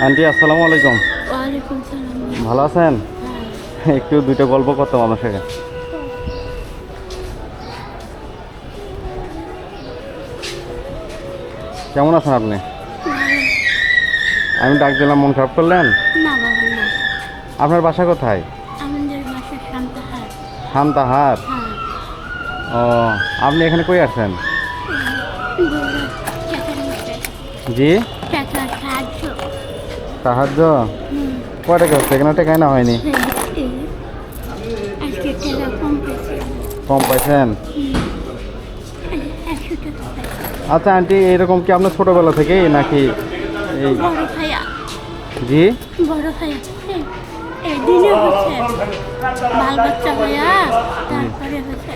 Aunty আসসালামু আলাইকুম। ওয়ালাইকুম সালাম। ভালো আছেন? হ্যাঁ। একটু দুইটা গল্প করতাম আপনার সাথে। কেমন আছেন আপনি? আমি ডাক দিলাম, মন খারাপ করলেন? না বাবা না, আপনার বাসা কোথায়? আমাদের বাসা শান্তাহার। শান্তাহার? হ্যাঁ। ও, আপনি এখানে কই আসছেন? বউরা টাকার মধ্যে জি টাকা সাহায্য। সাহায্য? হুম। কয় টাকা হচ্ছে? এখানে টাকাই না হয়নি। এই আজকে টাকা কম পেয়েছে। কম পাইছেন? 100 টাকা পাইছে। আচ্ছা আন্টি, এরকম কি আপনার ছোটোবেলা থেকেই নাকি? এই বড় ভাইয়া, জি বড় ভাইয়া এই দিনে হচ্ছে বাল বাচ্চা হইয়া তারপরে হচ্ছে।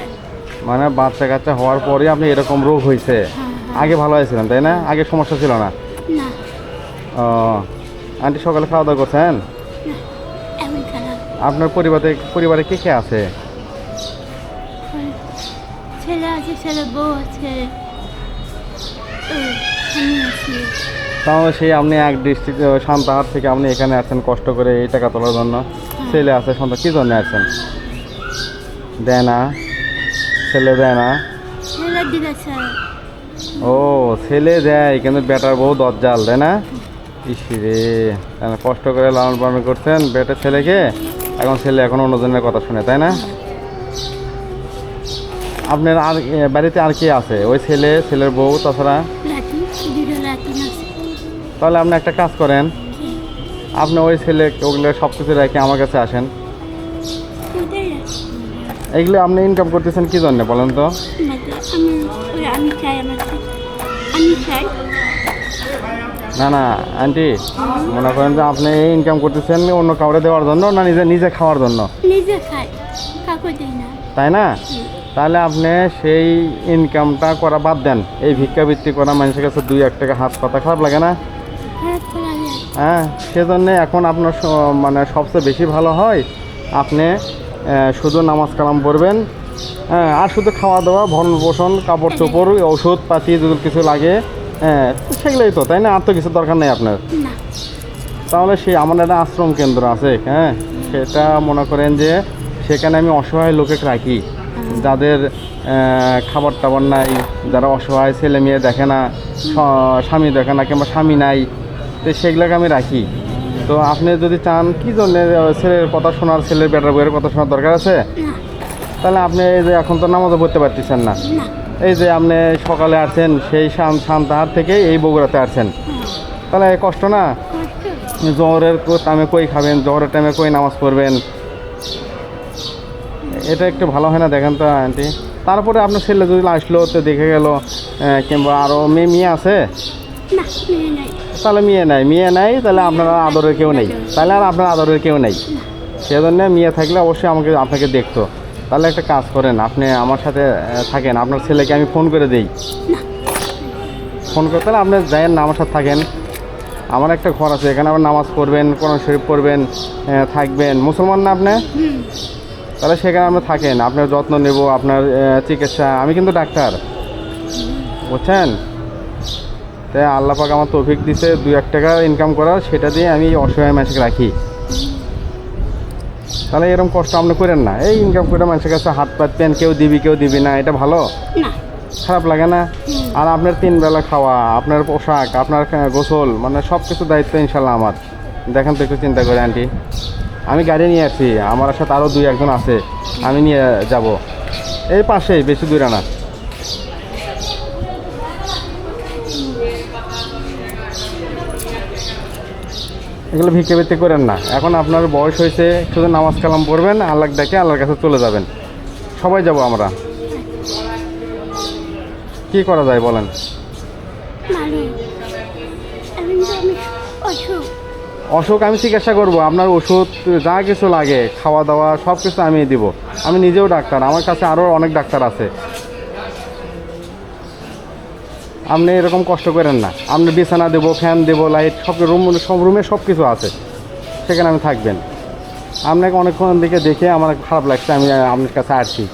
মানে বাচ্চা কাচ্চা হওয়ার পরে আপনি এরকম রোগ হয়েছে? হ্যাঁ। আগে ভালো হয়েছিলেন তাই না? আগে সমস্যা ছিল না? না ও, আন্টি সকালে খাওয়া দাওয়া করছেন? না, এমন খারাপ। আপনার পরিবারে কে কে আছে? ছেলে আছে, ছেলে বউ আছে, আমি আছি। তাহলে সেই আপনি এক ডিস্ট্রিক্ট সান্তাহার থেকে আপনি এখানে আসছেন কষ্ট করে এই টাকা তোলার জন্য? ছেলে আছে, সন্তান, কী জন্য আসছেন? দেয় না? ছেলে দেয় না? ছেলে দিয়েছে। ও, ছেলে দেয় কিন্তু বেটার বউ দজ্জাল, তাই না? ইসিরে, কষ্ট করে লালন পালন করছেন বেটার ছেলেকে, এখন ছেলে এখন অন্যজনের কথা শুনে, তাই না? আপনার আর বাড়িতে আর কে আছে? ওই ছেলে, ছেলের বউ, তাছাড়া? লাঠি, দুটো লাঠি আছে। তাহলে আপনি একটা কাজ করেন, আপনি ওই ছেলে ওগুলো সব কিছু রেখে আমার কাছে আসেন। এইগুলো আপনি ইনকাম করতেছেন কী জন্য বলেন তো? আমি চাই, আমি চাই। না না আন্টি, মনে করেন যে আপনি ইনকাম করতেছেন অন্য কাউরে দেওয়ার জন্য না নিজে নিজে খাওয়ার জন্য? নিজে খাই, কাকু দিই না। তাই না? তাহলে আপনি সেই ইনকামটা করা বাদ দেন, এই ভিক্ষাবৃত্তি করা, মানুষের কাছে 2-1 টাকা হাত পাতা, খারাপ লাগে না? খারাপ করা যায়। হ্যাঁ, সেজন্যে এখন আপনার মানে সবচেয়ে বেশি ভালো হয় আপনি শুধু নামাজ কালাম পড়বেন, হ্যাঁ, আর শুধু খাওয়া দাওয়া, ভরণ পোষণ, কাপড় চোপড়, ওষুধ পাতি যদি কিছু লাগে, হ্যাঁ সেগুলোই তো, তাই না? আর তো কিছু দরকার নেই আপনার। না। তাহলে সেই আমার একটা আশ্রম কেন্দ্র আছে, হ্যাঁ, সেটা মনে করেন যে সেখানে আমি অসহায় লোকে রাখি, যাদের খাবার টাবার নাই, যারা অসহায়, ছেলে মেয়ে দেখে না, স্বামী দেখে না, কিংবা স্বামী নাই, তো সেগুলোকে আমি রাখি। তো আপনি যদি চান, কী জন্য ছেলের কথা শোনার, ছেলের বেটার বইয়ের কথা শোনার দরকার আছে? তাহলে আপনি এই যে এখন তো নামাজও পড়তে পারতেছেন না, এই যে আপনি সকালে আসছেন সেই সান্তাহার থেকে এই বগুড়াতে আসছেন, তাহলে কষ্ট না? জোহরের টাইমে কই খাবেন, জোহরের টাইমে কই নামাজ পড়বেন, এটা একটু ভালো হয় না? দেখেন তো আন্টি। তারপরে আপনার ছেলে যদি আসলো, তো দেখে গেল, কিংবা আরও মেয়ে আছে, তাহলে মেয়ে নাই, তাহলে আপনার আদরের কেউ নেই, তাহলে আর আপনার আদরের কেউ নেই। সেজন্য মেয়ে থাকলে অবশ্যই আপনাকে দেখতো। তাহলে একটা কাজ করেন, আপনি আমার সাথে থাকেন, আপনার ছেলেকে আমি ফোন করে দিই। ফোন করে তাহলে আপনি যায়েন না, আমার সাথে থাকেন। আমার একটা ঘর আছে, এখানে আবার নামাজ পড়বেন, কোরআন শরীফ পড়বেন, থাকবেন। মুসলমান না আপনি? তাহলে সেখানে আপনি থাকেন, আপনার যত্ন নেব, আপনার চিকিৎসা, আমি কিন্তু ডাক্তার, বুঝছেন? তাই আল্লাহ পাক আমার তৌফিক দিছে 2-1 টাকা ইনকাম করার, সেটা দিয়ে আমি অসহায় মানুষকে রাখি। তাহলে এরকম কষ্ট আপনি করেন না, এই ইনকাম করে মানুষের কাছে হাত পাতবেন, কেউ দিবি না, এটা ভালো? খারাপ লাগে না? আর আপনার 3 বেলা খাওয়া, আপনার পোশাক, আপনার গোসল, মানে সব কিছু দায়িত্ব ইনশাল্লাহ আমার। দেখেন তো একটু চিন্তা করে আন্টি, আমি গাড়ি নিয়ে আসছি, আমার সাথে আরও 2-1 জন আছে, আমি নিয়ে যাব, এই পাশেই, বেশি দূরে না। এগুলো ভিক্ষাবৃত্তি করেন না, এখন আপনার বয়স হয়েছে, শুধু নামাজ কালাম পড়বেন, আল্লাহ ডাকে আল্লাহর কাছে চলে যাবেন। সবাই যাব আমরা, কি করা যায় বলেন? অসুখ আমি চিকিৎসা করব, আপনার ওষুধ যা কিছু লাগে, খাওয়া দাওয়া সব কিছু আমি দিব। আমি নিজেও ডাক্তার, আমার কাছে আরও অনেক ডাক্তার আছে। আপনি এরকম কষ্ট করেন না, আপনি বিছানা দেবো, ফ্যান দেবো, লাইট, সব রুমে সব কিছু আছে, সেখানে আমি থাকবেন। আপনাকে অনেকক্ষণ দিকে দেখে আমার খারাপ লাগছে, আমি আপনার কাছে আসছি।